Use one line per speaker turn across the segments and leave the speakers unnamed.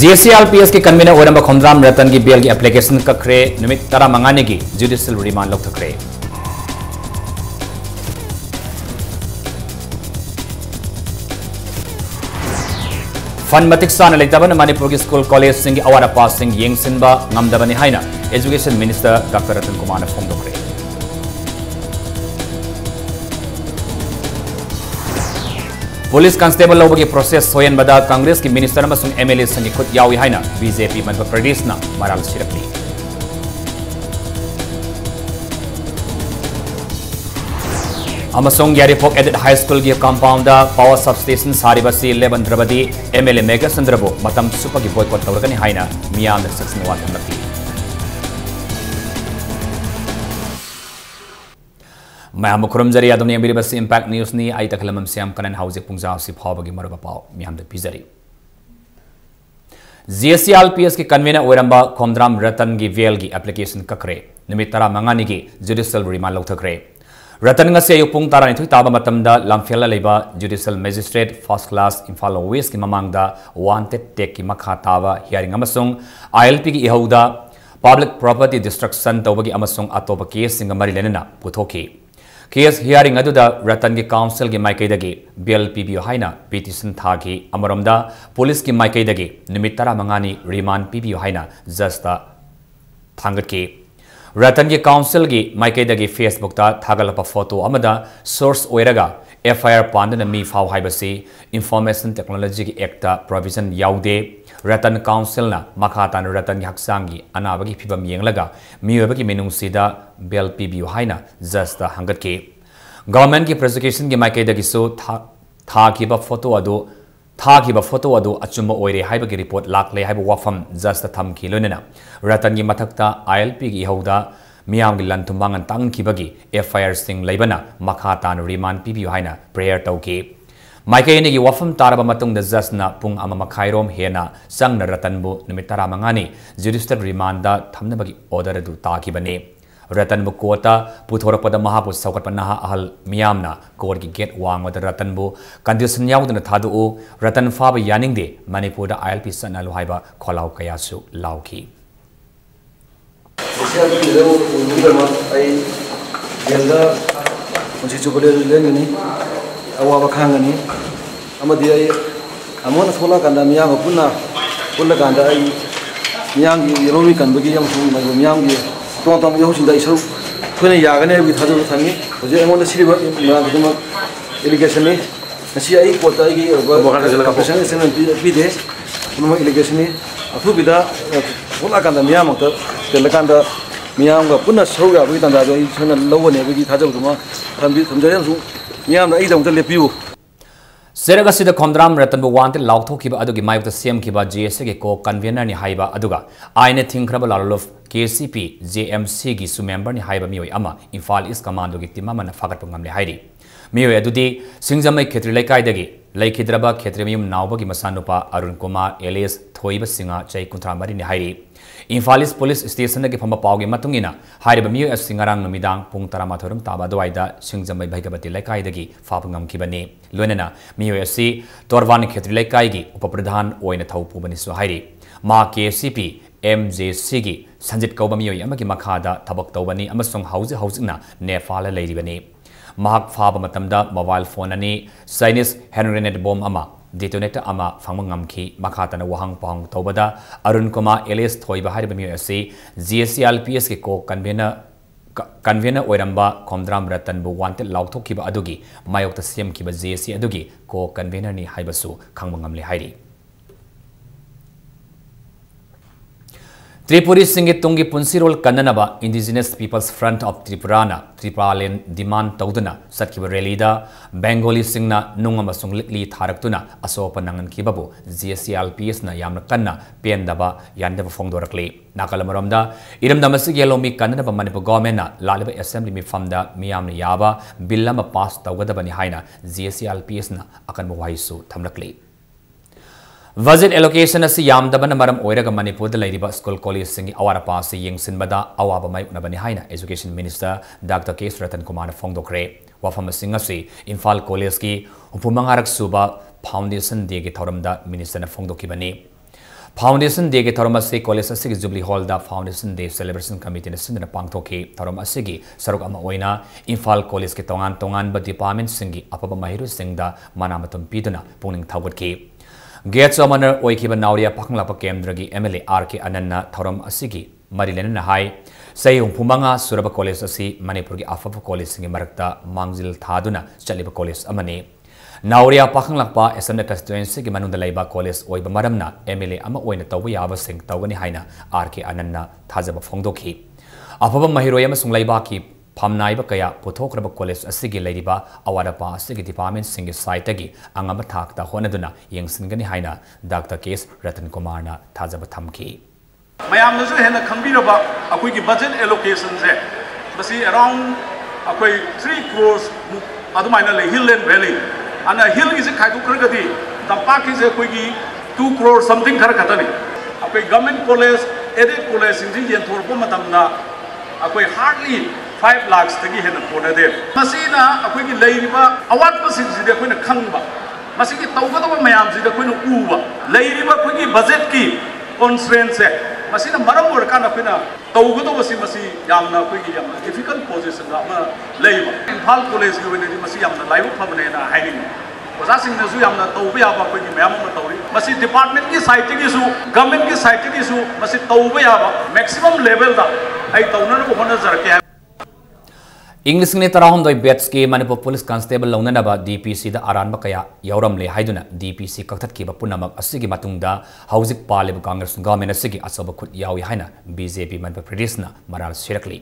GCLPS की convener ओरंब खोंद्राम Ratan की bell की एप्लीकेशन कखरे निमित 15 की जुडिशियल रिमांड लौथखरे। फंड मतिक साना लेतबन मणिपुर की स्कूल कॉलेज सिंह अवार पास सिंह येंगसिनबा ngamdabani haina education minister doctor Ratan Kumar ने फोंदोखरे। पुलिस कांस्टेबल लोगों की प्रोसेस सोयन बदा कांग्रेस की मिनिस्टर अमसुंग एमएलए संग खुद यावी हाइना बीजेपी मध्य प्रदेश ना मराल सिरकली। अमसुंग यारीपोक एडेड हाई स्कूल की कंपाउंड पावर सबस्टेशन सारिबसी लेबंद्रबदी एमएलए मेगा चंद्रबो मतम सुपगी बॉयकॉट तौरकनी हाइना मियाम सक्सन वाथमलकी। मैं खुरमजरी अदुनी अमीरबसी इंपैक्ट न्यूज नी आई तखलमम सियाम कनन हाउजे पुंजाव सि फावगी मरबा पाव मियाम द पिजरी। GCLPS की कन्वीनर ओरंबा खोंद्राम रतन की वेल की एप्लीकेशन कखरे निमित 15 की जुडिशियल रिमांड लौथखरे। Ratan ngase ayuk pung 12 taba matamda lamfela leba judicial magistrate first class Imphal West ki mamangda wanted take ki makha tawa hearing amasung ILP ki ihauda public property destruction tawagi amasung atoba case singa mari lenena puthoki। Case hearing अदुदा रतन की counsel की माइकैदगी bail पीबीओ हाइना petition थागी अमरमदा police की माइकैदगी निमित 15 रिमांड पीबीओ हाइना जस्ता थांगटकी। रतन की काउंसिल की माइकैदगी फेसबुक ता थागलप फोटो अमदा सोर्स ओइरगा एफआईआर पांदन मी फाव हाइबसी इंफॉर्मेशन टेक्नोलॉजी की एक्ट प्रोविजन याउदे। रतन काउंसिल ना मखातान रतन की हक्सांगी अनाबगी फिबम येंगलगा मियोबगी मेनुंगसीदा बेल पीबीओ हाइना जस्ता हंगटकी। गवर्नमेंट की प्रोसिक्यूशन की माइकैदगिसु थाकिबा फोटो अदु अचुम्ब ओइरे हाइबगी रिपोर्ट लाखले हाइब वाफम जस्ता थमकी लोनेना रतन की मथक्ता आईएलपी की हौदा मियाम की लंथुमांगन तांगकीबगी एफआईआर सिंग लेबना मखातान रिमांड पीबीओ हाइना प्रेयर तौकी। माइकैने की वफम तारबा मतुंग जस्ना पुंग अमा मखाइरोम हेना संग रतनबु निमित 15 जुडिशियल रिमांड थमनबगी ऑर्डर अदु ताकीबने। रतनबु कोर्टा पुथोरपद महापु सौकटपना अहल मियामना कोर्ट की गेट वांगद रतनबु कंडीशन याउदन थादु रतन फाब यानिंगदे मणिपुर आईएलपी सनलु हाइबा खोलाव कयासु लाउकी।
अवाब खांगनी अमदी आई अमोन थोला कांदा मियाम पुन्ना पुल्ला कांदा आई मियाम की रोमी कनबगी यम सु मियाम की तोम यौसिंदा इसौ थोने यागने बि थाजो थांगी जे अमोन सिरिबा मागदम एलिगेशन नि नसी आई कोता की कंपरेशन सेन पीदे नुम एलिगेशन नि अथु बिदा थोला कांदा मियाम त तेल कांदा मियाम का पुन्ना सौगा बि तांदा जो इछन लवने बि थाजो दुमा थंबि थंजयन सु
सेरगसिद खोंद्राम रतनबु वांते लाउथोखिबा अदुगी माइबत सेमखिबा जीएसए के को कन्वीनर नि हाइबा अदुगा आइने थिंख्रबा लालोफ केसीपी जेएमसी की सु मेंबर नि हाइबा मियोय अमा इम्फाल ईस्ट कमांडो की टिमामन फागतप ngamle हाइरि मियोय अदुदी सिंगजमै खेत्री लैकाइदगी लैखिद्रबा खेत्रीमयुम नावबगी मसानुपा अरुण कुमार एलियस थोइबा सिंगा चै 13 नि हाइरि। इम्फाल ईस्ट पुलिस स्टेशन की फम पावगी मतुंगिना हाइरिबा मियोय असि ngarang नुमिदांग पुंग 13 ताबा दवाइदा सिंगजमै भैगबती लैकाइदगी फाप ngamखिबने लोनेना मियोय असि तोरवान खेत्री लैकाइगी उपप्रधान ओइना थौपुबनिसु हाइरि। मा केसीपी एमजेसी की संजित कौबा मियोय अमगी मखादा थबक तौबनी अमसुंग हौजिना नेपाल लैरिबने। महाक फाब मतमदा मोबाइल फोन अनि चाइनीज हैंड ग्रेनेड बॉम्ब अमा डेटोनेटर अमा फंगमंगमखी मखातना वहांग पांग तौबदा अरुण कुमार एलियस थोइबा हारिबा मियोय असि GCLPS के को कन्वीनर ओइरंबा खोंद्राम रतनबु वांटेड लाउथोखिबा अदुगी मायोक्ता सेमखिबा JC अदुगी को कन्वीनर नि हाइबसु खंगमंगमले हाइरि। Tripuri Singh Tungi पुंसिरोल कन्ननबा indigenous peoples front of त्रिपुराना त्रिपुरालेन demand तौदना सत्किबा रैलीदा Bengali सिंगना नुंग अमसुंग likely थारक्तुना असोप नंगनखिबबु GCLPS ना यामना कन्ना पेंदबा यानदबा फोंदोरक्ले। नाकलमरमदा इरमदमसि गेलोमी कन्ननबा मणिपुर गवर्नमेंटना लालिबा असेंबली मिफमदा मियामना याबा बिल अमा पास तौगदबनि हाइना GCLPS ना अकनबा वाहिसु थमलक्ले। बजेट एलोकेशन असी यामदबन मरम ओइरगा मणिपुर लैरिबा स्कूल कॉलेज सिंगी अवार पास येंगसिनबदा अवाबा माइउनबनि हाइना एजुकेशन मिनिस्टर डॉक्टर के रतन कुमार फोंदोखरे। वफम सिंग असी इम्फाल कॉलेज की 35 सुबा फाउंडेशन डे के थौरमदा minister फोंदोखिबनि। Foundation Day ke thorom ase college asigi Jubilee Hall da Foundation Day celebration committee na sindna pangthoki thorom asigi saruk ama oina Imphal College ke tongan ba department singi apaba mahiru singda manamatum piduna pungning thawatki Gates Omaner oikiba nauria pakanglapa kemdragi MLA RK Ananna thorom asigi marilena hai sayung pumanga suraba college asi Manipur gi afaba college singi marakta mangjil thaduna chaliba college amani Nauria Pakanglakpa Assembly constituency ki manunda laiba college oiba maramna MLA ama oina tawba yaba sing tawgani haina RK Ananna thajaba phongdokhi afaba mahiroy ama sunglaiba ki phamnaiba kaya puthokraba college asigi leiriba awada pa asigi department singi site gi angama thakta honaduna yengsingani haina Dr. Kes Ratan Kumar na thajaba thamki
mayam nasu hena khambiraba akoi ki budget allocation se basi around akoi 3 crores adumaina le hill and valley and a hill is a Kaidu Kragadi, the park is a quiggy 2 crores something Karakatani. A government college, edit college in the Torpomatamna, a hardly 5 lakhs to give him a quarter there. Masina, a quiggy Ladiba, a what was in the Queen of Kangba. Masiki Tauga Mayams in the Queen of Uva, Ladiba quiggy Bazetki, constraints. Masina Maramur Kanapina, Tauga was in Masi Yamna quiggy, difficult position, labor. In Hal College, you will see the live permanent hiding. Was asking the Zuyam, Tobia, Mamma, Masi department is citing issue, government is citing issue, Masi Tobia, maximum level that I don't know what
English ni tarahon doi bets ke Manipur Police Constable launanaba DPC da aranba kaya yauram le haiduna DPC kaktat ki bapunamak asigi matungda hauzik palib Congress government asigi asaba khut yawi haina BJP Manipur Pradesh na maral sirakli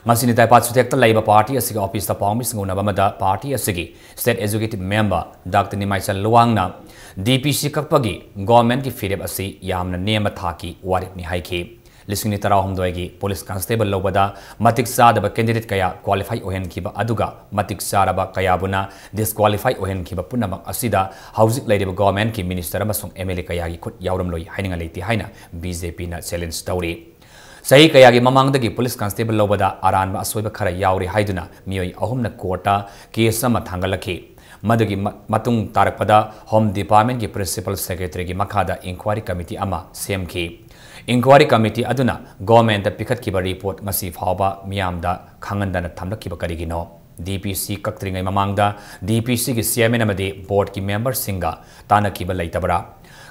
Masini taipat sutekta laiba party asigi office ta pawmi singuna bamada party asigi state executive member Dr. Nimaisal Luang na DPC kakpagi government ki fireb asi yamna nema thaki warip ni haiki Listening to Rahomdoigi, Police Constable Lobada, Matik Sadaba candidate Kaya, qualify Ohen Kiba Aduga, Matik Saraba Kayabuna, disqualify Ohen Kiba Punamak Asida, Housing Lady Government Ki Minister Masung Emily Kayagi Kut Yauramloi, hiding a lady Haina, BJP na challenge story. Say Kayagi Mamang the Police Constable Lobada, Aran Asweba Kara Yauri Haiduna, Mioi Ahumna Quota, Kiesama Tangalaki. Madagi Matung Tarakpada, Home Department ki Principal Secretary ki Makada Inquiry Committee Ama, CMK. Inquiry Committee aduna government da pikat kiba report ngasi phawba miyam da khangandana thamlak kiba karigino DPC kaktringai mamangda DPC ki chairman amade board ki member singa tana kiba leitabara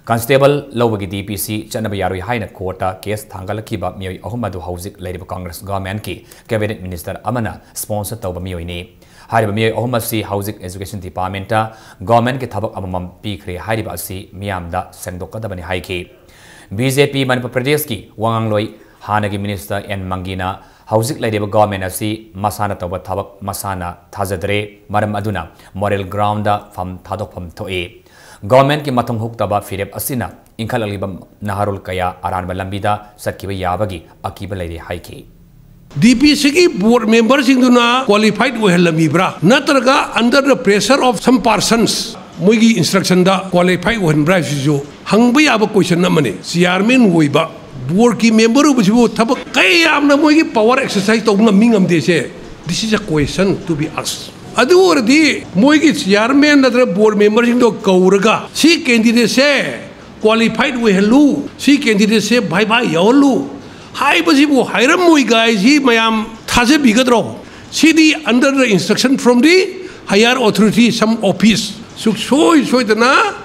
Constable lowagi DPC chanaba yaroi haina quota case thangal kiba miyoi ahumadu hauzik leiriba Congress government ki cabinet minister amana sponsor tawba miyoi ni hariba miyoi ahumasi housing education department ta government ki thabak amam pikre hariba asi miyam da sengdokadabani haiki BJP Manipur Pradesh ki Wangangloi Hanagi Minister N Mangina Housing Lady Government asi Masana Toba Tabak Masana Tazadre Maram Aduna Moral Ground from Tadopam Toe Government ki Matung Huktaba Fireb Asina Inkal Alibam Naharul Kaya Aran Balambida Satkiba Yabagi Akiba Lady Haiki
DPC ki board members induna qualified wehelamibra natraga under the pressure of some persons Mugi instruction da qualify one bribe jo hangba yaba question namane chairman woiba board ki member bujibo thabak kayam na mugi power exercise to mingam dese this is a question to be asked adu ordi mugi chairman na board members do kauraga si candidate se qualified wehelu si candidate se bye bye yolu hai bujibo hairam moi guys hi mayam thaje bigadro cd under the instruction from the higher authority some office so dana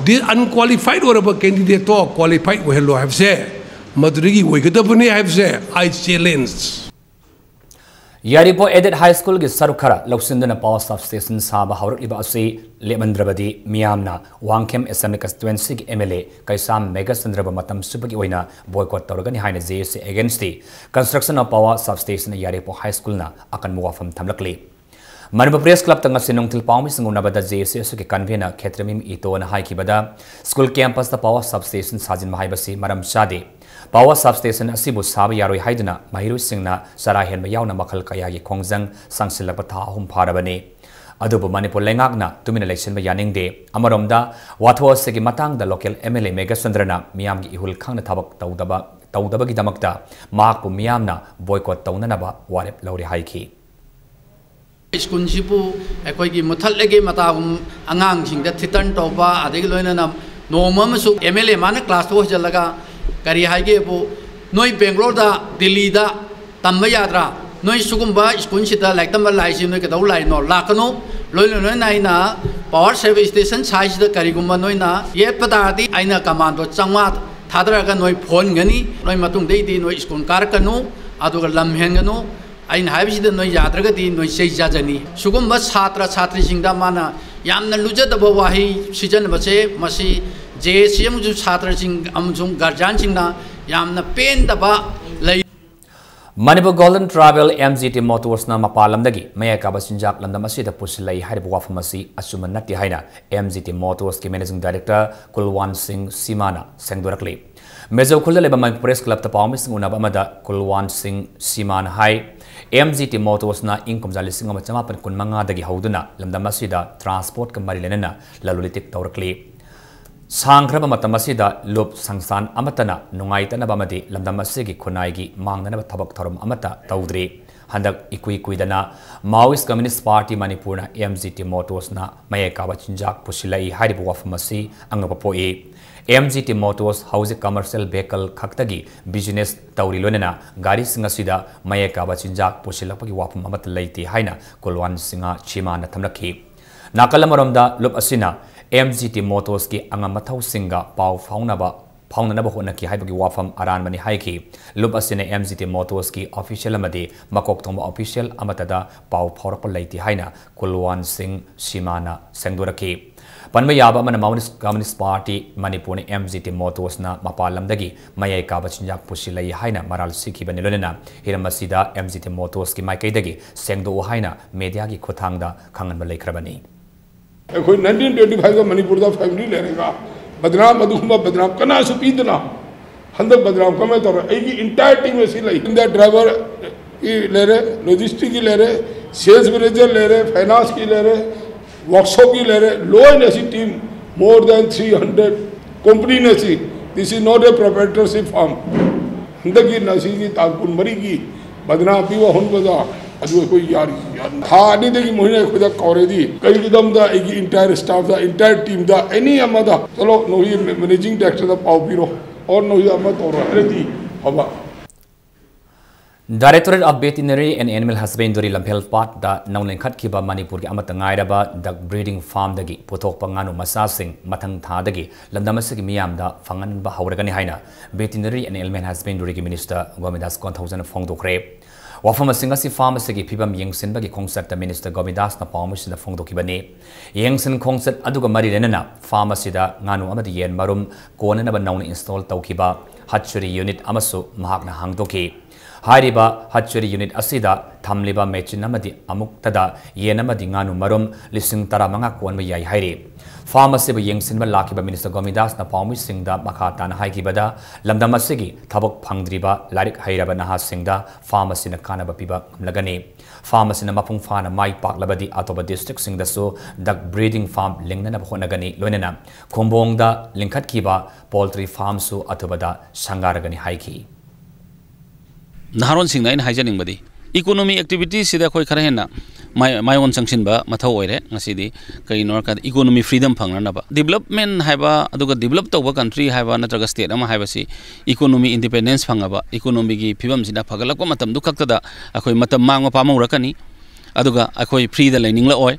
the unqualified or a candidate to qualified we have said madrigi we get up have said I challenge
Yaripo Edit High School ki Sarukara Loksindana Power Substation Saba Haur Ibasi Lemandrabadi Miamna Wangkem Assembly Constituency MLA Kaisam Mega Sandraba Matam Supaki Oina boycott Torgani Haina JC against the construction of power substation Yaripo High School na akan muwafam tamlakli Manipur Press Club tanga sinong tilpawmi singuna bada JCS ke convener Khetramim ito na hai kibada school campus ta power substation sajin mahaibasi maram shade power substation asibu sabi yaroi haiduna mahiru singna sarahen mayawna makhal kayagi khongjang sangsilapa tha ahum pharabani adubu Manipur lengakna tumin election ba yaning de amaromda watho segi matang da local MLA Mega Sandrana miyam gi ihul khangna thabak tawdaba gi damakta mahakpu miyamna boycott tawnanaba warep lauri haiki
School sipu ekoi ki muthal legi matagum angang sing da thitan toba adegi loina na Nom MLA माना class तो चलगा करी हाइगे बो नोई बेंगलोर दा दिल्ली दा तंब यात्रा नोई सुगुम्बा school सिदा लाइक तंब लाइसि नोई कदौ लाइ नो लाकनो लोइ लोइ Naina power service station size दा करीगुम्बा नोइना ये पतादी आइना कमांडो चंगवा थादरगा नोई फोन गनी नोई मतुंग देदी नोई स्कूल कारकनो अदुगा लम हेंगनो आइन हाइबिसिदा नोई याद्रगदी नोई sei जाजनी सुगुम्बा छात्र छात्री सिंगदा माना यामना लुजदब वाही सिजन बचे मसी JCM जो छात्र सिंग अमजुंग गार्जियन सिंगना यामना पेन दबा लई
Manipur Golden Travel MGT Motors na mapalamdagi maya kabasinjak landam asida pusilai haribu wafamasi asuman nati haina MGT Motors ki Managing Director Kulwan Singh Simana sengdorakli Mezo khulda leba Manipur Press Club ta pawmis unaba amada Kulwan Singh Simana hai MGT Motors na income jali singama chamapan kun manga dagi hauduna landam asida transport ka mari lenana lalulitik tawrakli Sangkraba matamasi da loop sangsan amatana nungai tanaba madi lamdamasi gi khunai gi mangnana thabak thorum amata tawdri handak ikui dana Maoist Communist Party Manipur na MGT Motors na mayeka bachinjak pusilai haribu wafamasi angapoi MGT Motors house commercial vehicle khaktagi business tawri lonena gari singasida mayeka bachinjak pusilapagi wafam amat laiti haina Kulwan Singa Chima na thamlakhi Nakalamaromda loop asina MGT Motors ki angamathau singa pau faunanaba honaki haibagi wafam aran mani haiki lup asine MGT Motors ki official amadi makok tongba official amatada pau phaurakpa laiti haina Kulwan Singh Simana sengdoraki panma yaba mana Maoist Communist Party Manipur ni MGT Motors na mapalamdagi mayai ka bachinjak pusilai haina maral sikhi banilonena hiramasida MGT Motors ki maikaidagi sengdo haina media ki khothangda khangan balai khrabani
1925 का मणिपुर का family लेगा बदनाम अदुमा बदनाम कना सुपीदना हंदक बदनाम कमे तो एगी entire team ऐसी लाई इंदा ड्राइवर की ले रहे लॉजिस्टिक की ले रहे सेल्स मैनेजर ले रहे फाइनेंस की ले रहे वर्कशॉप की ले रहे लो एंड ऐसी टीम मोर देन 300 कंपनी ने see this is not a proprietorship firm हंदक की नसी की ताकुन मरी की बदनाम भी वो हुन बजा अदु कोई यार था नहीं देखी मोहिने खुदा कॉरेदी कई किदम दा एक इंटायर स्टाफ दा इंटायर टीम दा एनी अमदा चलो नोही मैनेजिंग डायरेक्टर दा पाव पीरो और नोही अमद और रेडी हवा
Directorate of Veterinary and Animal Husbandry Lamphel Part da naunlen khatkiba Manipur ki amata ngairaba duck breeding farm dagi pothokpa nganu masasing mathang tha dagi landamasi miyam da fangan ba hauragani haina Veterinary and Animal Husbandry ki Minister Gomidas 1000 fongdokre Wafama Singasi Pharmacy ki Pibam Yengsin bagi concept Minister Gomidas na Palmus na fongdokibani Yengsin concept aduga mari lenana pharmacy da nganu amadi yen marum kona na ba naun install tawkiba hatchery unit amasu mahak na hangdoki Hariba hatchery unit asida thamliba machine amadi amuktada yenamadi nganu marum lising tara manga konma yai hairi pharmacy ba yengsinba lakiba Minister Gomidas na Palmu singda makhata na haikibada lamdamasigi thabok phangdriba larik hairaba naha singda pharmacy na kanaba piba lagani pharmacy na mapung fana mai paklabadi atoba district singda so duck breeding farm lingnana honagani loinana khombongda linkhat kiba poultry farm su atobada sangaragani haiki
Naharon sing na in hygienic body. Economy activities sida koi karena my own sanction ba matau oire ngasidi kai norka economy freedom phangna ba development haiba aduga develop tawba country haiba natraga state ama haiba si economy independence phangaba economy gi phibam sida phagalakwa matam du khakta da akoi matam mangwa pamau rakani aduga akoi free da learning la oi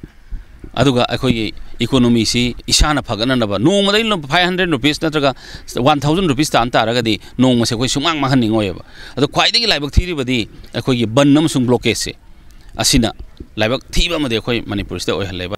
aduga akoi economy si isana phagana na ba no madai 500 rupees natraga 1000 rupees ta antaraga di no ma se koi sumang ma haning oi ba adu khwai dagi laibak thiri badi akoi gi bannam sung blockade se asina laibak thiba made akoi Manipur sta oi haleba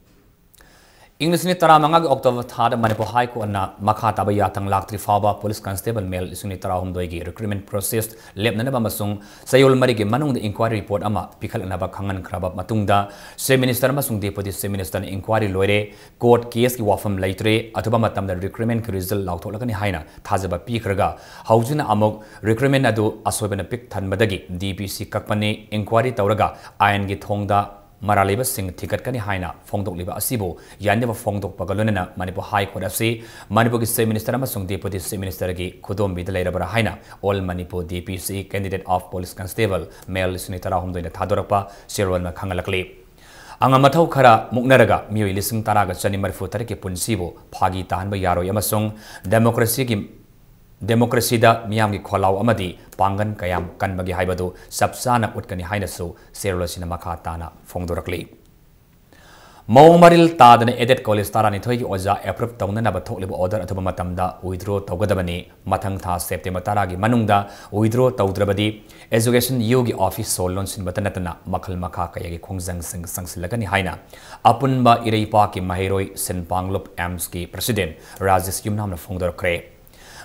English ni tara manga October thada Manipur High Court na makha taba yatang laktri faba police constable male isuni tara humdoi gi recruitment process lepna ba masung sayol mari gi manung inquiry report ama pikhal na ba khangan khraba matungda se minister masung deputy se minister inquiry loire court case ki wafam laitre athuba matam da recruitment ki result lautholakani haina thajaba pikhraga haujina amok recruitment adu asobena pik thanbadagi DPC kakpani inquiry tawraga ayan gi thongda Maraliba Singh Thikatkani Haina, Fongdok Liba Asibo, Yaneva Fongdok Pagalona, Manipur High Court FC, Manipur State Minister Amasung Deputy State Minister Kudom Bidalaira Haina, all Manipur DPC candidate of Police Constable, male Sunitara Humdo in the Tadorapa, Sirwan Kangalakli. Angamatau Kara Muknaraga, Mui Lising Taraga Chanimarifu Tariki Punsibo, Pagi Tanba Yaro Yamasong, Democracy da Miami Kolau Amadi, Pangan Kayam Kanbagi Haibadu, Sapsana Utkani Hainasu, Serolosina Makatana, Fongdorakli. Mong Maril Tadan Edit College Tarani Toy Oza, approved Tonana Tolib order at Matamda, withdraw Togadabani, Matangta, September Taragi, Manunda, withdraw Taudrabadi, Education Yogi Office Solons in Batanatana, Makal Makaka Kongzang Sing Sangsilagani Haina, Apunba Iripaki Mahiroi, Senpanglop Amski, President, Razis Yumnam Fongdor Cray.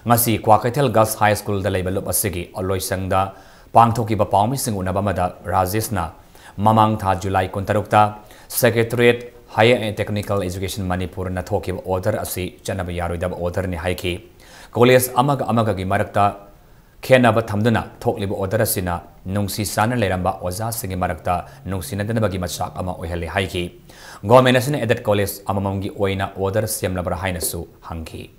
Ngasi Kwakatel Girls High School the label of Asigi, Oloy Sangda, Pangtoki Bapami Sing Unabamada, Razisna, Mamang Ta July Kuntarukta, Secretariat Higher and Technical Education Manipuri na Toki order asi Chanabayari dab order ni Haiki. College Amagagi Marakta Kenaba Tamduna, Toklib order asina, Nungsi Sana Leramba, Oza Singi Marakta, Nungsina Danabagi Machak Ama Oheli Haiki. Gomenasin Edit College Amamongi Oina order Siam Labra Hainasu, Hanki.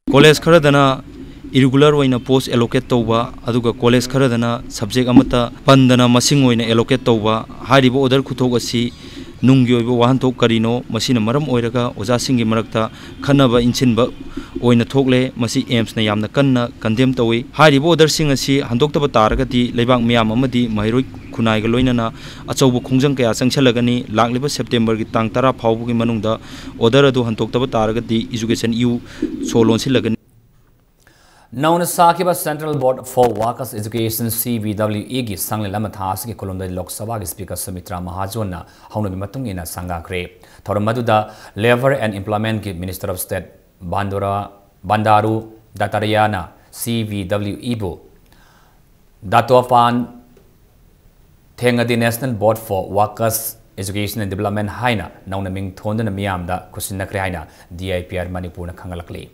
College Karadana irregular oina post allocate tauba aduga college kharadana subject amata pandana masing oina allocate tauba haribo order khuthog asi nunggi oibo wahanthok karino masina maram oiraga oja singi marakta khanaba inchinba oina thokle masi aims na yamna kanna condemn tawi haribo order sing asi handoktaba taragati leibak miyam amadi mairoi khunai ga loinana achaubu khongjang kaya sangchalagani lagliba september gi tang 10 phawbu gi manungda order adu handoktaba taragati education eu solon silagani
Known as Sakiba Central Board for Workers Education CBWE gi Sangli Lamathas gi Kolomda Lok Sabha gi Speaker Sumitra Mahajona Haunabi Matung ina Sanga Kre Thoramaduda Labor and Employment gi Minister of State Bandaru Datariana CBWE bu Datopan Thengadi National Board for Workers Education and Development Haina Naunaming Thondana Miamda Kusina Kreina DIPR Manipur na Kangalakli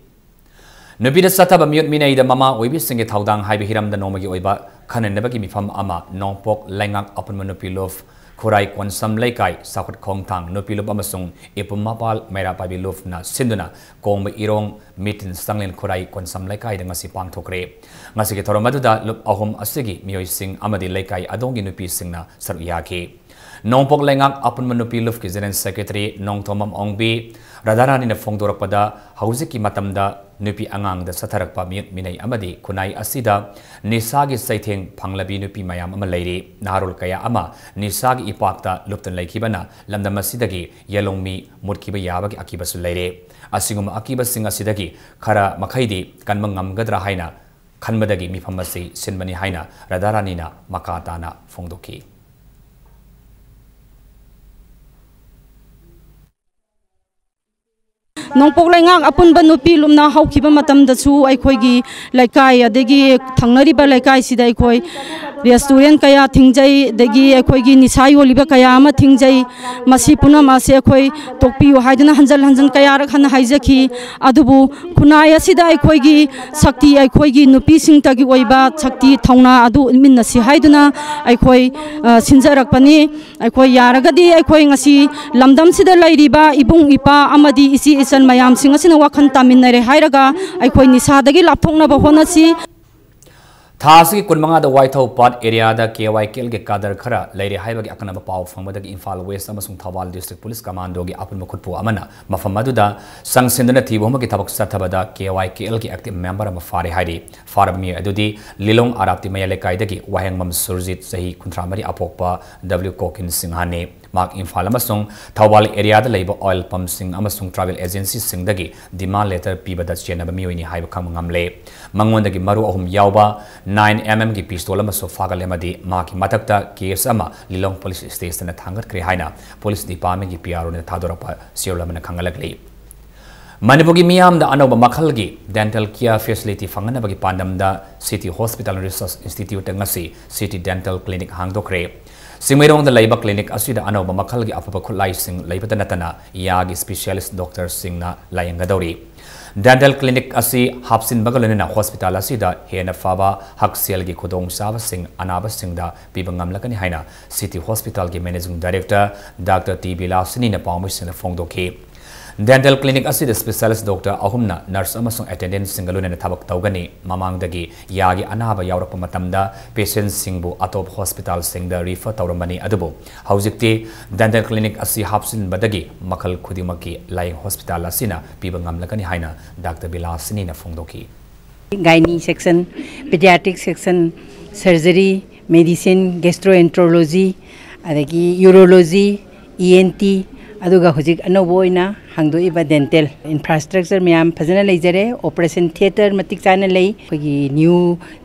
Nubida Sataba Mute Mina Mama Webi Singi Taudang Haibi Hiram the Nomagi Oiba Kanabaki Mifam Ama Nongpok Langak Upon Monopilov Kurai Konsam Laikai Sakut Kongtang Nopilov Amasung Ipumapal Mera Pabilov Na Sinduna Kong Irong Mitin Stanglin Kurai Konsam Laikai the Masipang Tokre Masiki Toromaduda Lup Ahom Asigi Mio Sing Amadi Laikai Adongi Nupi Singna Saruyaki Nongpok Langak Upon Monopilov Kiziran Secretary Nong Tomam Ongbi Radarani na Fongdorapada Hausiki Matamda Nupi Angang the Satarakpa Minay Amadi Kunai Asida Nisagi Saiting Panglabi Nupi Mayam Amalady Narul Kaya Ama Nisagi Ipakta Luptan Laikibana Landa Masidagi Yelongmi Murkiba Yabaki Akiba Sulere Asingum Akiba Singa Sidagi Kara Makaidi Kanmangam Gadra Haina Kanmadagi Mipamasi Sinmani Haina Radaranina Makatana Fongdoki
Nongpok Langak Apun Banupi Lumna Haukiba Matam the Su Aikoigi Laikai Degi Tangnariba Laikai Sidaikoi Restaurant Kaya Tingjay Degi Aikoigi Nisai Oliba Kayama Tingjay Masipuna Masekoi Topi Haidana Hanzal Kayarak Han Haizaki Adubu Kunaya Sida Aikoigi Sakti Aikoigi Nupi Singtagi Oiba Sakti Tauna Adu Minasi Haidana Aikoi Sinzarakpani Aikoi Yaragadi Aikoi Ngasi Lamdam Sida Lairiba Ibung Ipa Amadi Isi Isan Mayam Singasina Wakan Taminare Hairaga Aikoi Nisadagi Lapokna Bahonasi
Thasi Kunmanga the White House Part area the KYKL ge Kadar Khara Lady Haibagi Akanaba Pow from the Infal West Amasung Tawal District Police Commando gi Apun Makutpu Amana Mafamaduda Sang Sindana Tiboma Gitabak Satabada KYKL gi active member of Fari Haidi Farami Adudi Lilong Arapti Mayale Kaidagi Wahang Mam Surzit Sahi Kuntramari Apokpa W Kokin Singhane Mark Infal Amasung Tawal area the labor oil pump sing Amasung travel agency Singdagi demand letter Pibada Chenabamiwini Haibakam Ngamle Mangwandagi Maru Ohum Yauba 9mm ki pistol ama so fagalemadi maki matakta case ama Lilong police station na thangat kre haina police department ki PRO ne thadorapa siolama na khangalakli Manipuri miyam da anoba makhal gi dental care facility fangana bagi pandam da City Hospital Research Institute ngasi City Dental Clinic hangdokre Simirong the Labor Clinic asida anoba makhal gi afaba khulai sing laibata natana yagi specialist doctor sing na layangadori Dental Clinic asi Hapsin Bagalina Hospital asida Hena Faba Haksiel gi Kudong Sava Singh Anaba Singh da Pibangam Lakani Haina City Hospital gi Managing Director Dr. T. Bilasini na Palmisin Fongdoki Dental clinic asida specialist doctor ahumna nurse amasung attendant singaluna na thabak tawgani mamangdagi yagi anaba yawrakpa matamda patients singbu atop hospital singda refer tawrambani adubu haujikti dental clinic asi hapsin badagi makal khudimaki lying hospital asina piba ngamlakani haina Dr. Bilasini na fongdoki
gynae section, pediatric section, surgery, medicine, gastroenterology, adagi urology, ENT, aduga hujik anoboina hangdoiba dental infrastructure mayam phajana leijare operation theater matik chana lei kogi new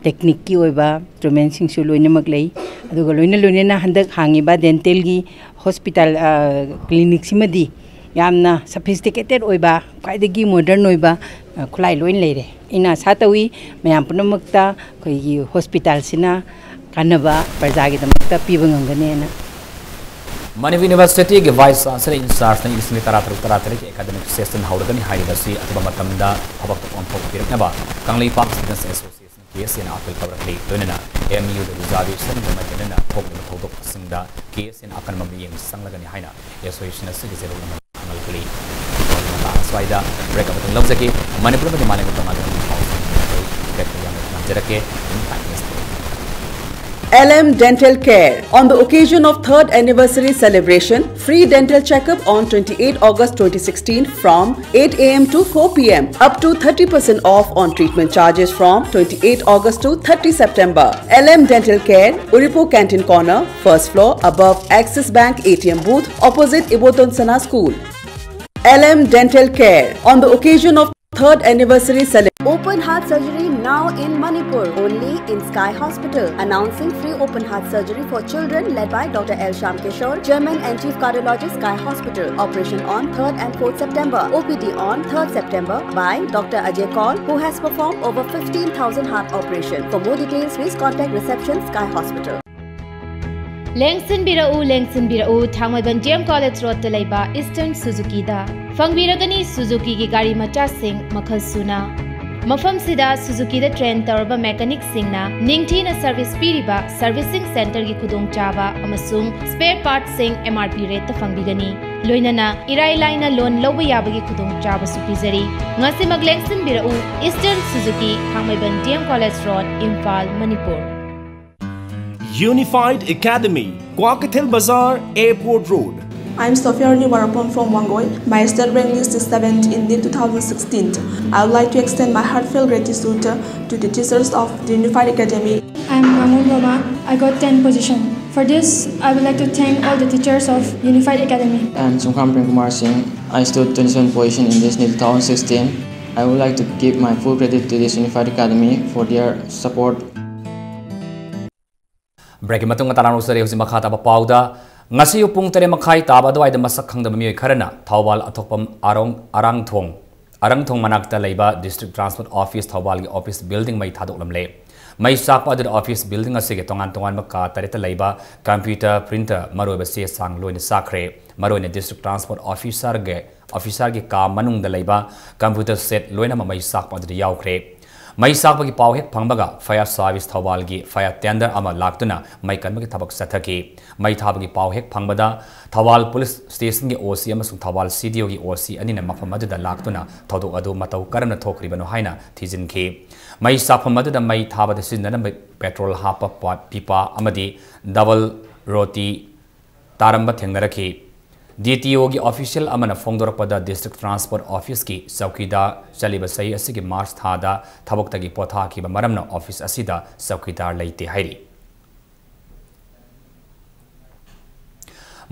technique ki oiba instrument sing su loinamak lei aduga loina handak hangiba dental gi hospital clinic simadi yamna sophisticated oiba kaidagi modern oiba khulai loin leire ina satawi mayam punamakta kogi hospital sina kanaba prajagi damakta pibangangane na
Manipuri University के Vice Chancellor in charge ने इसमें तरह-तरह के academic session हाउडगनी हाइडसी अथवा मतमदा हबक ऑनफोक पिरकनबा Kangleipak students association case in appeal कवरकली तोनना MU द रिजर्वेशन गमनना थोकन थोदक सिंगदा केस इन अकन ममियम संगलगनी हाइना एसोसिएशन से जेरो नमलकली स्वाइदा ब्रेक अप लबजके मणिपुर में माने तमाम जरके
LM Dental Care. On the occasion of 3rd anniversary celebration, free dental checkup on 28 August 2016 from 8 AM to 4 PM. Up to 30% off on treatment charges from 28 August to 30 September. LM Dental Care, Uripo Canteen Corner, first floor above Axis Bank ATM booth, opposite Iboton Sana School. LM Dental Care. On the occasion of 3rd anniversary celebration.
Open heart surgery now in Manipur, only in Sky Hospital. Announcing free open heart surgery for children led by Dr. L. Shamkishore, Chairman and Chief Cardiologist, Sky Hospital. Operation on 3rd and 4th September. OPD on 3rd September by Dr. Ajay Kaul, who has performed over 15,000 heart operations. For more details, please contact reception Sky Hospital.
Lengsin birau Thangmaiban GM College Road ta laiba Eastern Suzuki da fangbiragani Suzuki gi gari macha sing makhal suna mafam sida Suzuki da train tarba mechanic singna ningthina service piriba servicing center gi khudong chaba amasung spare parts sing MRP rate ta fangbigani loinana irai laina loan loba yabagi khudong chaba su pizari ngasi mag lengsin birau Eastern Suzuki Thangmaiban GM College Road Imphal Manipur.
Unified Academy, Kwakathil Bazaar, Airport Road.
I am Sophia Warapon from Wangoi. My state rank is 7th in 2016. I would like to extend my heartfelt gratitude to the teachers of the Unified Academy.
I am Mamun Roma. I got 10th position. For this, I would like to thank all the teachers of Unified Academy.
I am Sungkham Kumar Singh. I stood 27th position in this 2016. I would like to give my full credit to this Unified Academy for their support.
Breaking matung tarang usari husi makata ba pauda ngasi upung tere makai taba do aida masak khang da mioi kharana thawal athokpam arang thong manakta leiba district transport office thawal gi office building mai thadoklam le mai sapa the office building asige tongan maka tarita leiba computer printer maroi ba se sang loina sakre maroi ne district transport officer gi ka manung da leiba computer set loina mai sapa the yaukre mai sakpa gi paw hek phangbaga fire service thawal gi fire tender ama laktuna mai kanba gi thabak sathaki mai thaba gi paw hek phangbada thawal police station gi OC amasung thawal CDO gi OC anina mafam aduda laktuna thodok adu matau karamna thokribano haina thijin ki mai sapham aduda mai thaba da sinna petrol hapa pipa amadi double roti taramba thengnaraki DTO की official अमन फोंगदोरपदा district transport office की चौकीदा चलिबा सही असिगी मार्च थादा थबक्तगी पोथाखिबा मरमना office असिदा चौकीदार लेते हाइरी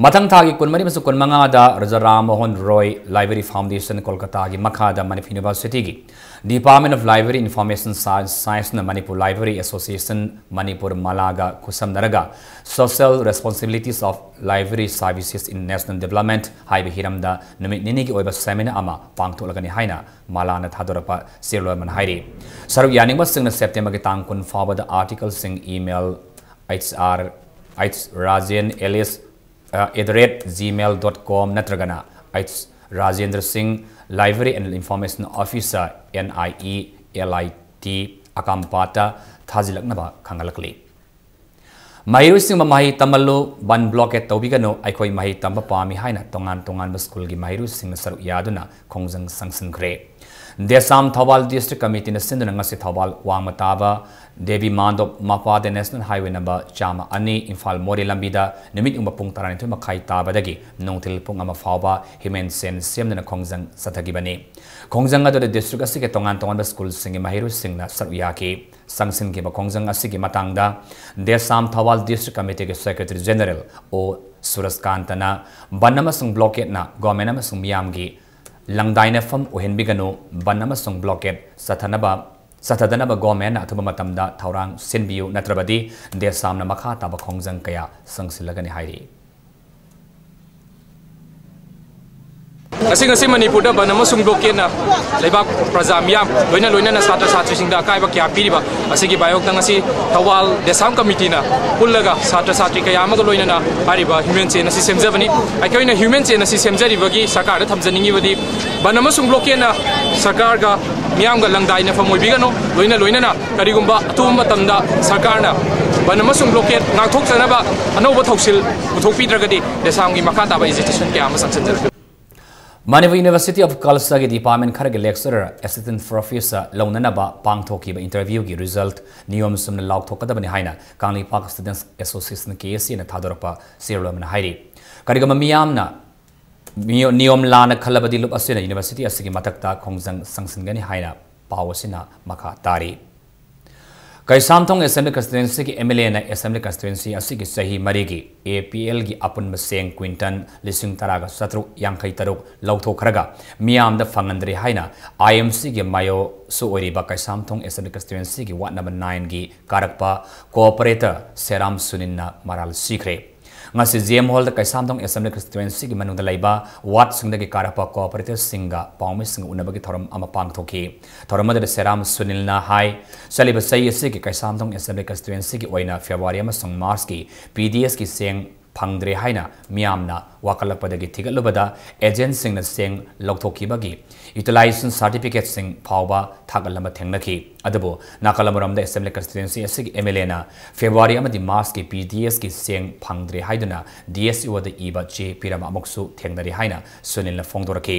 मथंग थागी कुनमरी मसु कुनमंगादा रजराम Mohan Roy library foundation Kolkata की मखादा Manipur university की department of library information science न Manipur library association Manipur Malaga खुसमनरगा social responsibilities of library services in national development highway हिरमदा नुमित निनी की ओइबा seminar अमा पांगथोलगनी हाइना मालाना थादोरपा सेलोमन हाइरी सरुक यानिंगबा सिंगना सेप्टेम्बर के तांग कुन फावदा article Singh email hr@rajen@gmail.com natragana Rajendra Singh Library and Information Officer NIELIT akampata thajilaknaba khangalakli Mahiru sing mahi tamalu ban blocket tobigano aikoi mahi tamba pami haina tongan school gi mahiru sing saru yaduna khongjang sangsin khre. Desam Thawal District Committee na sinduna ngasi Thawal Wangmataba Devi Mandop Mapa the National Highway number Chama Ani Infal Mori Lambida Nimit Umba Pung Taranito Makai Tabadagi Nongtil Pung Ama Fauba Himen Sen Semna Khongjang Satagibani Khongjang ado the district asike tongan school singi mahiru sing na saruyaki sangsin ki ba khongjang asike matangda Desam Thawal District Committee ke Secretary General O Suras Kantana Banama sung blockade na government sung miyamgi Langdaina fam uhen bigano banama sung blockade Sathadanaba government athuba matamda thaurang sinbiu natrabadi Desam na makha taba khongjang kaya sangsilagani hairi
Ngasi Manipur da banama sung blockade na lebak prajamiam loina na satra satri singda kai ba kya piri ba asigi bayok da ngasi Thawal Desam committee na pullaga satra satri kaya ma loina na ariba human chain asi semjabani aikoina human chain asi semjari bagi sarkar da thamjaningi badi banama sung blockade na sarkar ga miyam ga langdai na famoi bigano loina na karigumba atum matamda sarkar na banama sung blockade ngakthok sanaba anoba thoksil uthokpi dragadi Desam gi makha ta ba education kya ma sansanjar
Manipuri University of Khalsa ki department kharage lecturer assistant professor launanaba pangthoki ba interview ki result niyom sumna laukthokadabani haina Kangli Park Students Association KSC na thadorpa serial hairi karigama miyamna niyom lana khalabadi lup asena university asigi matakta khongjang sangsingani haina pawasina makha tari Kaisamthong Assembly Constituency ki MLA na Assembly Constituency asigi sahi marigi APL gi apun maseng Quinton lising taraga satru yangkai taruk lauthokraga miyam da fangandri haina IMC gi mayo su oriba Kaisamthong Assembly Constituency gi ward number 9 gi karakpa cooperator Seram Suninna maral sikre ngasi GM hall da Kaisamthong Assembly Constituency gi manungda laiba ward singda gi karakpa cooperator singa pawmi sing unabagi thoram ama pangthoki thoramada da Seram Sunilna hai saliba sai ase ki Kaisamthong Assembly Constituency ki oina February amasung March ki PDS ki seng phangdre haina miyamna wakalakpadagi thigalubada agent sing na seng lokthokibagi utilization certificate sing phawba thagalama thengnaki adabu nakalamuramda Assembly Constituency asigi MLA na February amadi March ki PDS ki seng phangdre haiduna DSU da iba che pirama amoksu thengnari haina Sunil na phongdoraki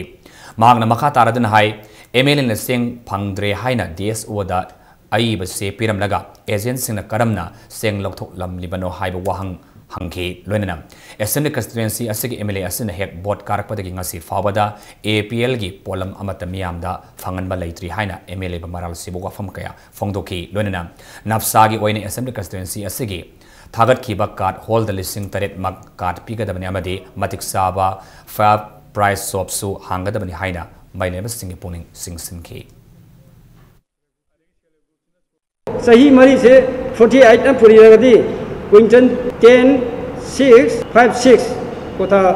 magna makha taradun hai MLA na seng phangdre haina DSU da aiba se piram laga agent sing na karamna seng lokthok lam libano haiba wahang hangki loinana Assembly Constituency asigi MLA asina hek board karakpadagi ngasi fawada APL gi polam amata miyamda fanganba leitri haina MLA ba maral sibu wafam kaya phongdoki loinana napsagi oine Assembly Constituency asigi thagat kiba card hold the listing taret mak card pigadabani amadi matik saba fair price shop su hangadabani haina maileba singi puning singsinki
sahi mari se 48 na puri ragadi Quinton 10 6 5 6 kota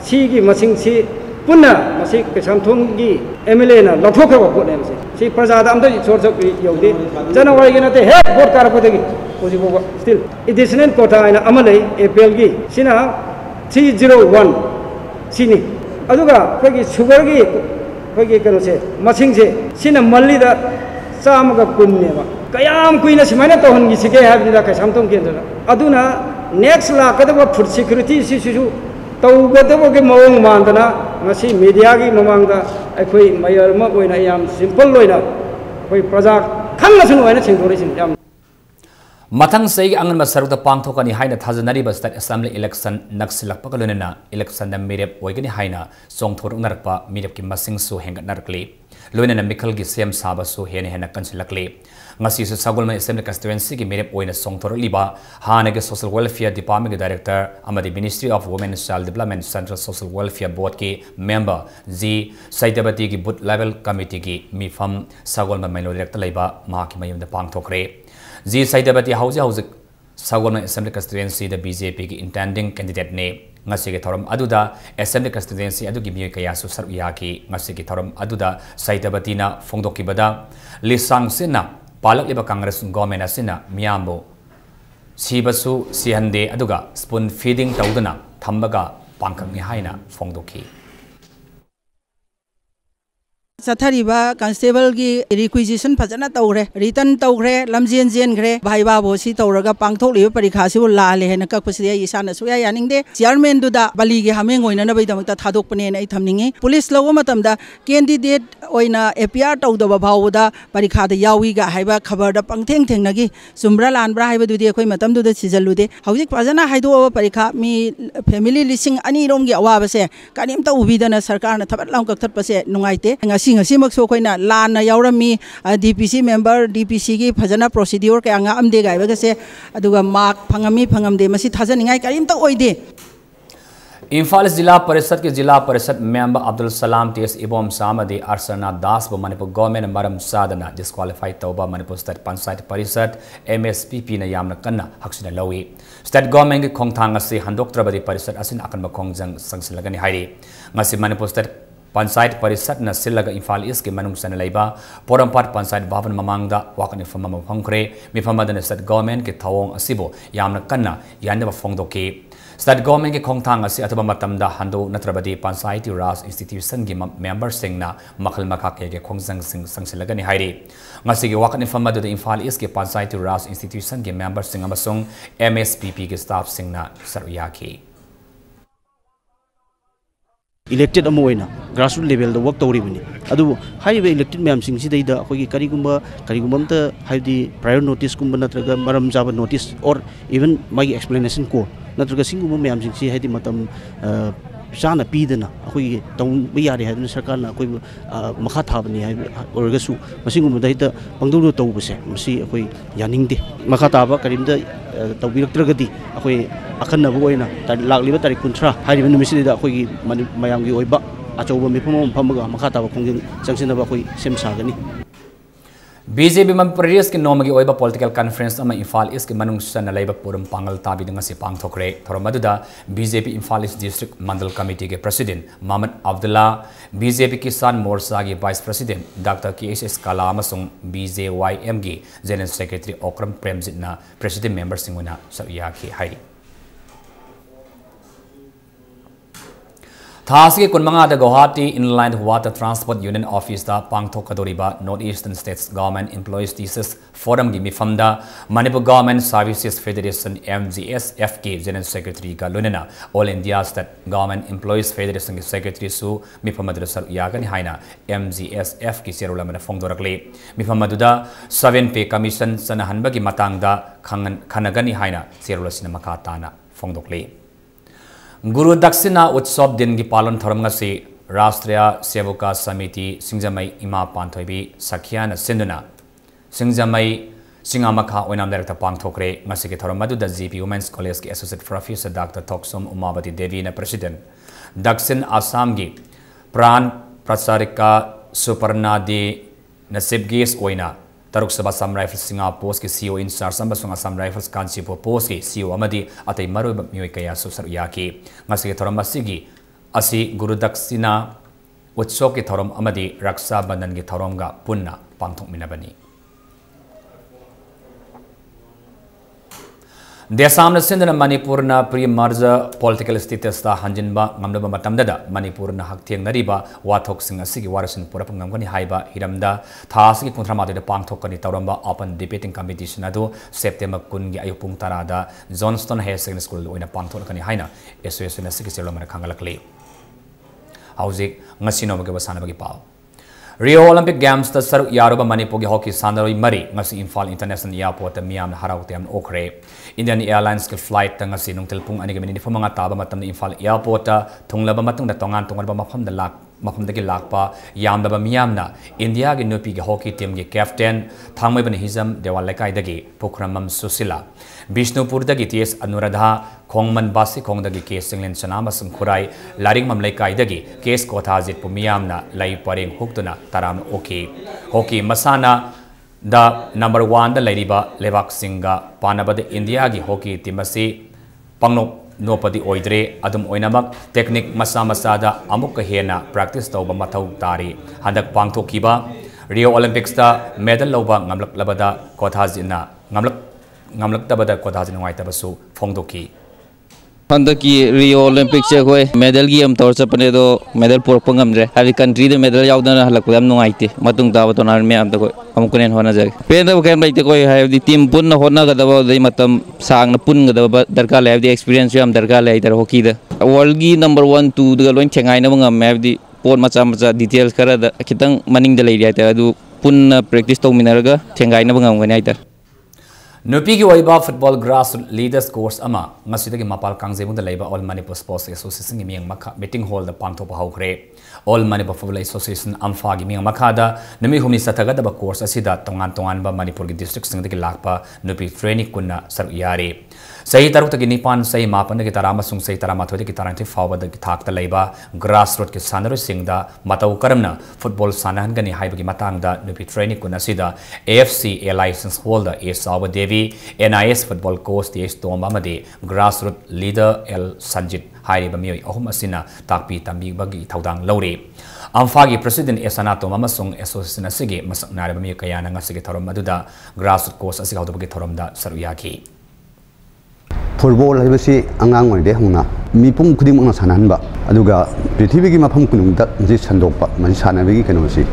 si gi masing si punna masik Kaisamthong gi MLA na lathokha ba pone si prajada amda chor chok yodi January gi na te he vote kar ko degi ojibo still additional quota ina amalai APL gi sina 301 sini aduga khoi sugar gi khoi kano se masing se sina malli da chamaga kunne ba kayam kuina simana to hon gi sike habida Kaisamthong gi aduna next la kadaba food security si su tau gadaba ge mawang mandana ngasi media gi mamangda akhoi mayor ma oina yam simple loina khoi praja khangna sun oina chingdore sin yam
Mathang sei angan masaruk da pangthokani haina thajanari ba state assembly election naksilak pakalunena election da mirep oigani haina songthor unarpa mirep ki masing su hengat narkli loina mikal gi sem saba su hena kansilakli ngasi su sagolma Assembly Constituency ki mirep oina songthor liba hana ge social welfare department ge director amadi Ministry of Women and Child Development Central Social Welfare Board ki member G Saidabati ki boot level committee ki mifam sagolma mailo director laiba ma ki mayum da pangthokre G Saidabati hauze sagolma Assembly Constituency da BJP ki intending candidate ne ngasi ge thoram aduda Assembly Constituency adu gi mi kaya su sarya ki ngasi ge thoram aduda Saidabati na phongdoki bada lisang sina palak liba Congress government asina miyambo sibasu sihande aduga spoon feeding tawduna thambaga pangkang ni haina phongdoki
चथरीबा constable की requisition फजना तौरे return तौरे लमजेन जेनग्रे भाईबा बोसी तौरगा पांगथोकलिबा परीक्षा सिबु लाले हेन ककपसिदे इसाना सुया यानिंगदे चेयरमैन दुदा बलीगे हमेंग ओइना बैदमक्ता थादोकपने नै थमनिंगे पुलिस लवो मतमदा कैंडिडेट ओइना एपीआर तौदबा भावदा परीक्षादा यावीगा हाइबा खबरदा पंगथेंग थेंगनगी सुम्ब्रा लानब्रा हाइबदुदि अखोइ मतमदुदा सिजल्लुदे हौजिक फजना हाइदोबा परीक्षा मी फैमिली लिसिंग अनि रोमगी अवाबसे कानिमता उबिदना सरकारना थबत लाम कक्थटपसे नुंगाइते ngasi koina lana yaurami DPC member DPC gi phajana procedure ka anga amde gai bagase aduga mark phangam de masi thajaningai karim ta oide
Imphal जिला परिषद मेंबर अब्दुल सलाम टीएस इबोम सामदी अर्चना दास बो Manipur government मरम सादना disqualify तौबा Manipur state panchayat परिषद MSPP ना यामना कन्ना हक्सिना लवी स्टेट गवर्नमेंट की खोंगथांग असी हंदोक्त्रबदी परिषद असिन अकन बखोंगजंग संगसिलगनि हाइरी ngasi मणिपुर स्टेट पंचायत परिषद न सिलगा इम्फाल ईस्ट के मनुंग सन लेबा पोरमपाट पंचायत भवन ममांगदा वाकन फम फंखरे मिफमदन स्टेट गवर्नमेंट के थवोंग असिबो यामना कन्ना यानबा फोंगदोके स्टेट गवर्नमेंट के खोंगथांग असी अथबा मतमदा हंदो नत्रबदी पंचायत राज इंस्टीट्यूशन की मेंबर सिंगना मखल मखा के खोंगजंग सिंग संगसिलगनि हाइरी ngasi gi wakan infamadu Imphal east के पंचायत राज इंस्टीट्यूशन के मेंबर सिंग अमसुंग MSPP के स्टाफ सिंगना सरयाकी
इलेक्टेड ग्रासरूट लेवल वर्क तौरीबनी इलेक्टेड मैम अखोई करीगुम्बा प्रायर नोटिस कुंब नत्रगा मरम जाब नोटिस और इवन मागी एक्सप्लेनेशन को नत्रगा सिंगुम्बा मैम चाना पीदना अखोई तौब यारे है सरकार अखोई मखा थाबनी है ओरगसु मसिंगुम्बा दैत पंगदौ तौबसे मसी अखोई यानिंगदे मखा ताबा करीमदा तौबिरक्त्रगदी अखोई अखन्नबो ओइना लाक्लिबा तारीख 30 हारिबा नुमिसिदा अखोई मयामगी ओइबा अचौबा मिफम फमगा मखा ताबा खोंगिंग चंगसिनबा अखोई सेम सागनी
BJP Manipuri के नोमगी ओइबा पॉलिटिकल कॉन्फ्रेंस अमा इम्फाल ईस्ट के मनुंग सन लेबा पुरम पांगल ताबिदंग से पांगथोकरे थोरमदुदा BJP Imphal east district mandal committee के प्रेसिडेंट मोहम्मद अब्दुल्ला BJP किसान मोर्चा के वाइस प्रेसिडेंट डॉक्टर KSS काला अमसुंग BJYM की जनरल सेक्रेटरी ओक्रम प्रेमजितना प्रेसिडेंट मेंबर सिंगुना सरयाखी हाई थासी कुनमंगा Guwahati inland water transport union office दा पांगथोकदोरिबा north eastern states government employees teachers forum की मिफमदा Manipur government services federation MGSF के जनरल सेक्रेटरी का लोनना all India state government employees federation के सेक्रेटरी सु मिफमद सर यागनि हाइना MGSF की सेरुलमन फोंगदोरकले मिफमदुदा 7 पे कमीशन सनहनबगी मतंगदा खनगनि हाइना सेरुलसिन मखा ताना फोंगदोकले गुरु दक्षिणा उत्सव दिन की पालन थरम से राष्ट्रीय सेवका समिति सिंजमई इमा पांथोबी सखियान सिंधुना सिंजमई सिंगामखा ओइनाम डायरेक्टर पांथोकरे ngasi के थरम मदुदा GP वुमेन्स कॉलेज के एसोसिएट प्रोफेसर डॉक्टर थोक्सोम उमावती देवी ने प्रेसिडेंट दक्षिण आसाम की प्राण प्रचारिका सुपर्णादी नसीबगेस ओइना तरुक सब असम राइफल्स सिंगा पोस्ट के CEO इंचार्ज अमसुंग असम राइफल्स कांचीपुर पोस्ट के CEO अमदी अतै मरोब मियोय कया सुसर याकी ngasi थोरम असिगी असि गुरु दक्षिणा उत्सव के थोरम अमदी रक्षा बंधन के थोरमगा पुन्ना पांथोकमिनबनी देशाम सिंधना मणिपुर न प्री मर्ज पॉलिटिकल स्टेटस ता हंजिनबा ngamdaba matamda मणिपुर न हकथेंगनरिबा वाथोक सिंग असिगी वारसन पुरप ngamgani haiba hiramda थासगी पुंथरामादे पांगथोकनि तौरंबा ओपन डिबेटिंग कॉम्पिटिशन अदो सेप्टेम्बर 10 गी अयुपुंग तरादा जॉनस्टन हायर सेकेंडरी स्कूल ओइना पांगथोकनि हाइना एसोसिएशन असिगी सेलोमन खांगलकले हाउजिक ngasinomage basanabagi पाव रियो ओलंपिक गेम्स ता सरुक यारुबा मणिपुर की हॉकी सानरोई मरी ngasi इम्फाल इंटरनेशनल एयरपोर्ट मियाम हराउते am ओखरे इंडियन एयरलाइंस के फ्लाइट ता ngasi नुंगतेल पुंग अनि मिनिट 4 ताबा मतम इम्फाल एयरपोर्ट थुंगलबा मतंग तोंगान तोंगलबा मफमदगी लाकपा यामदबा मियामना इंडिया की नुपी की हॉकी टीम की कैप्टन थांगमैबन हिजम देवाल लेकाइदगी पुखरमम सुशीला बिष्णुपुरदगी टीएस अनुराधा खोंगमन बासी खोंगदगी केस सिंगलेन चनामसम खुराई लारिंग मम लेकाइदगी केस कोथाजित पुमियामना लाई परेंग हुक्तुना तराम ओके हॉकी मसाना द नंबर 1 द लेरिबा लेबाक सिंगा पानबद इंडिया की हॉकी टीम असी पंगनो नोपदी ओइद्रे अदुम ओइनमक टेक्निक मसा मसादा अमुक हेना प्रैक्टिस तौबा मथौ तारी हंदक पांगथोकिबा रियो ओलंपिक्स ता मेडल लौबा ngamlaklabada कोथाजिना ngamlaktabada कोथाजिन वाइतबसु फोंगदोकी
हंदकी रियो ओलंपिक से कोई मेडल की हम तौर चपने तो मेडल पोरक नमद्रे हबी कंट्री दे मेडल यावदना हलक हम नुंगाइते मतुंग ताब टूर्नामेंट में हम कोई अमुकनेन होना जाए पेन कैम लेते कोई है टीम पुन होनागदब मतम सांग पुनगदब दरकार ले एक्सपीरियंस हम दरकार ले हॉकी वर्ल्ड की नंबर 1 2 दगा लोइन थेंगाइना ngam पोन मचा मचा डिटेल्स खरद खितंग मनिंग दे लेरि अदु पुन प्रैक्टिस तौमिनरगा थेंगाइना ngam गनि आइतर
नुपी की वैबा फुटबॉल ग्रास लीडर्स कोर्स अमा ngasi मपाल कांगजेबुंग दा लेबा ऑल मणिपुर स्पोर्ट्स एसोसिएशन की मियंग मखा मीटिंग हॉल दा पांगथोप हौखरे ऑल मणिपुर फुटबॉल एसोसिएशन अम्फा की मियंग मखा दा नमी हुमनी सथगदब कोर्स असिदा तोंगान तोंगान बा मणिपुर की डिस्ट्रिक्ट सिंग दगी लाखपा नुपी ट्रेनिंग कुन्ना सर यारे सही तरुक तकी निपान सही मापन की तराम सुंग सही तराम अथोदे की तरांथि फावद की थाकता लेबा ग्रास रूट के सानरो सिंगदा मतौ करमना फुटबॉल सानहनगनी हाइबगी मतांगदा नुपी ट्रेनिंग कुन्ना सिदा AFC ए लाइसेंस होल्डर ए साव देवी NIS फुटबॉल कोच टी तोंबा मदे grass root leader L Sanjit हाइरिबा मियोय अहुम असिना ताकपी तंबीबगी थौदांग लौरे अम्फा की प्रेसिडेंट एसना तोमा मसुंग एसोसिएशन असिगे मसक नारबा मियोय कयाना ngasiगे theorem मदुदा grass root coach असिगा हौदबगी थोरमदा सरुयाखी
football है आंगांग ओइदे होना मिपुम खुदिमंग सानहनबा अदुगा पृथ्वी की मफम कुनुंगदा जे संदोकपा मनि सानबेगी कनोसी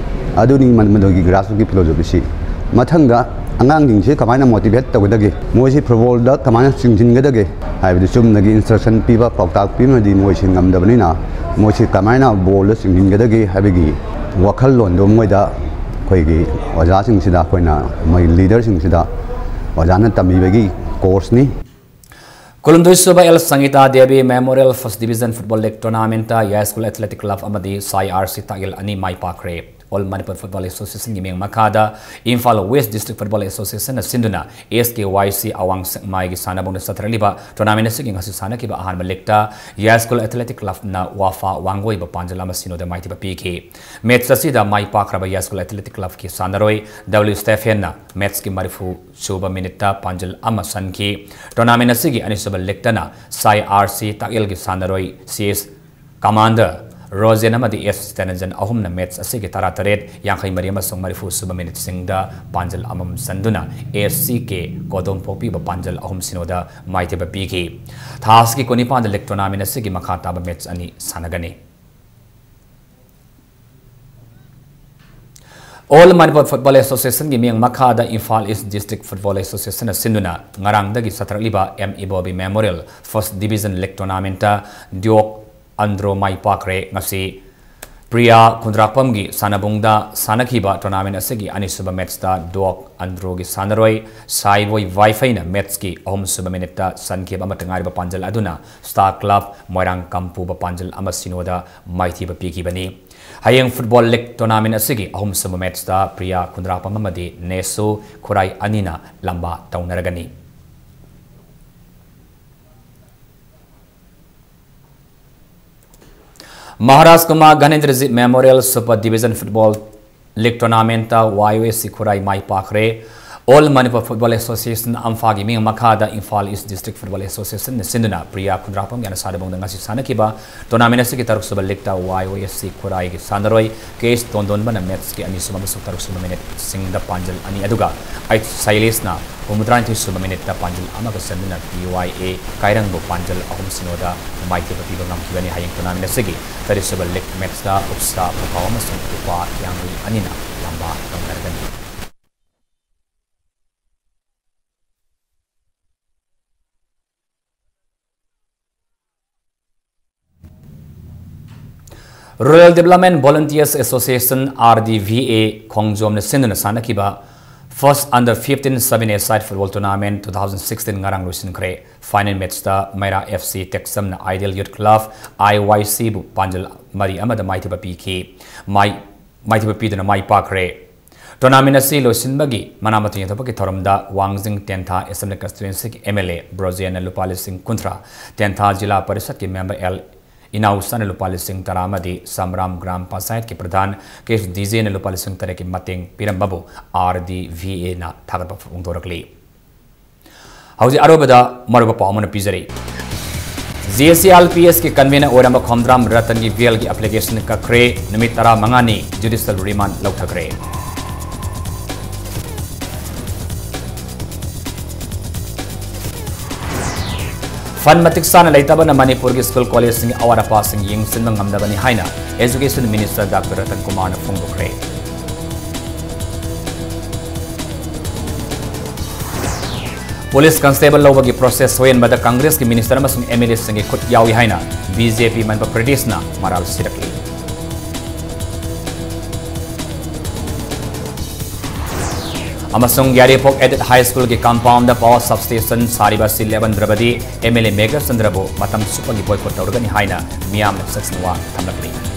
अदुनी मनमदोगी ग्रास की फिलोसफी मथंगा आंगांग से कमायना मोटिवेट तौगदगे मोइसे फुटबॉल दा कमायना सिंजिनगदगे हाइबदि चुमनगी इंस्ट्रक्शन पीबा पाउताक पीमदि मोइसे ngamdabnina मोइसे कमायना बॉल सिंजिनगदगे हाइबगी वखल लोंदो मोइदा खोइगी ओजा सिंगसिदा खोइना मै लीडर सिंगसिदा ओजाना तमीबगी कोर्स नि
Kulumduisuba El Sangita Devi Memorial First Division Football League Tournament Ya School Athletic Club Amadi Sai RC Tagil Ani Mai Pakre All Manipur Football Association की मिंग मखादा Imphal west district football association सिंधुना SKYC अवांग माई की सानबुंग सत्रलिबा tournament से गिंग साना की अहान लेक्टा या स्कूल एथलेटिक क्लब ना वाफा वांगोई पांजल सिनोद माइती पीखे मैच असिदा माई पाख्रब या स्कूल एथलेटिक क्लब की सानरोई W स्टेफेन मैच की मरिफू सूब मिनट पांजल सनकी टूर्नामेंट असिगी अनिसुब लेक्टना साई RC तागिल की सानरोई CS कमांडर रोजेन अमदी S स्टेनजन अहुमना मैच असिगी तरा तरेट यांखै मरि अमसुंग मरिफु सुब मिनट सिंगदा पांजल अमम संदुना AFC के कोदोम पोपी ब पांजल अहुम सिनोदा माइते बपीकी थास की कोनिपान लेक टूर्नामेंट असिगी मखा ताब मैच अनि सानगनी All Manipur Football Association की मिंग मखादा Imphal east district football association सिंधुना ngarangdagi satraliba M Ibobi Memorial First Division League Tournament Diok Andro Mai Pakre ngasi Priya Kundrakpamgi sanabungda sanakiba tournament asigi anisuba match da Diok Andro gi sanaroi Saiboi Wi-Fi na match ki ahum suba minute da sankiba matangariba panjal aduna Star Club Moirang Kampu ba panjal amasinoda maiti ba piki bani Hayang Football League Tournament asigi ahum suba match da Priya Kundrakpam amadi Nesu Kurai Anina lamba taunaragani Maharashtra Kumar Ghanendra Memorial Super Division Football League Tournament YOSC Kurai Mai Pakre All Manipur Football Association Amfagi Ming Makada Imphal East District Football Association Sinduna Priya Kundrapam Yana Sadabong ngasi sanakiba tournament asigi taruk suba league ta YOSC Kurai gi sanaroi case tondon bana match ki ani suma masuk taruk suba minute singda panjal ani aduga ai silas na umudran ti suba minute ta panjal amaga sanduna PYA kairang bo panjal ahum sinoda maite pati bangam kibani hayang tournament asigi tari suba league match da upsa pawama sung upa yang anina lamba kamdargani Rural Development Volunteers Association RDVA Khongjom Sinduna Sanakiba First Under 15 7A Side Football Tournament 2016 ngarang lusin kre final match da Maira FC Texam na Ideal Youth Club IYC bu panjal mari amada maiti ba PK maiti ba piduna mai pakre tournament asi losin bagi manamatu yatha ki thoramda Wangjing Tentha Assembly Constituency ki MLA Broziana Lupali Singh Kuntra Tentha Jila Parishad ki member L Inausan Lupali Singh Taramadi Samram Gram Panchayat के प्रधान case DJ ने लुपाली सिंह तरह की मतेंग पिरम बाबू RDVA ना थागत पर उंगोरकली हाउजी आरोपदा मरुब पावमन पिजरी GSCLPS के कन्वेनर ओरम खमद्राम रतन की VL की एप्लीकेशन का क्रे निमित तरा मंगानी जुडिशियल रिमांड लौटकरे फन मतिक साना लेतबना मणिपुर की स्कूल कॉलेज सिंग अवार अपा सिंग यिंगसिन ngamdabani haina education minister doctor Ratan Kumar ने फोंदोखरे पुलिस कांस्टेबल लोबगी प्रोसेस होयन बद कांग्रेस की मिनिस्टर अमसुंग एमएलए सिंग खुद यावी हाइना बीजेपी मनप प्रदेश ना मराल सिरकली अमसुंग यारेपोक एडेड हाई स्कूल के कंपाउंड पावर सबस्टेशन सारिबा सिलेबन द्रबदी एमएलए मेगा चंद्रबो मतम सुपगी बॉयकॉट तौरगनी हाइना मियाम सक्सनवा थमलकली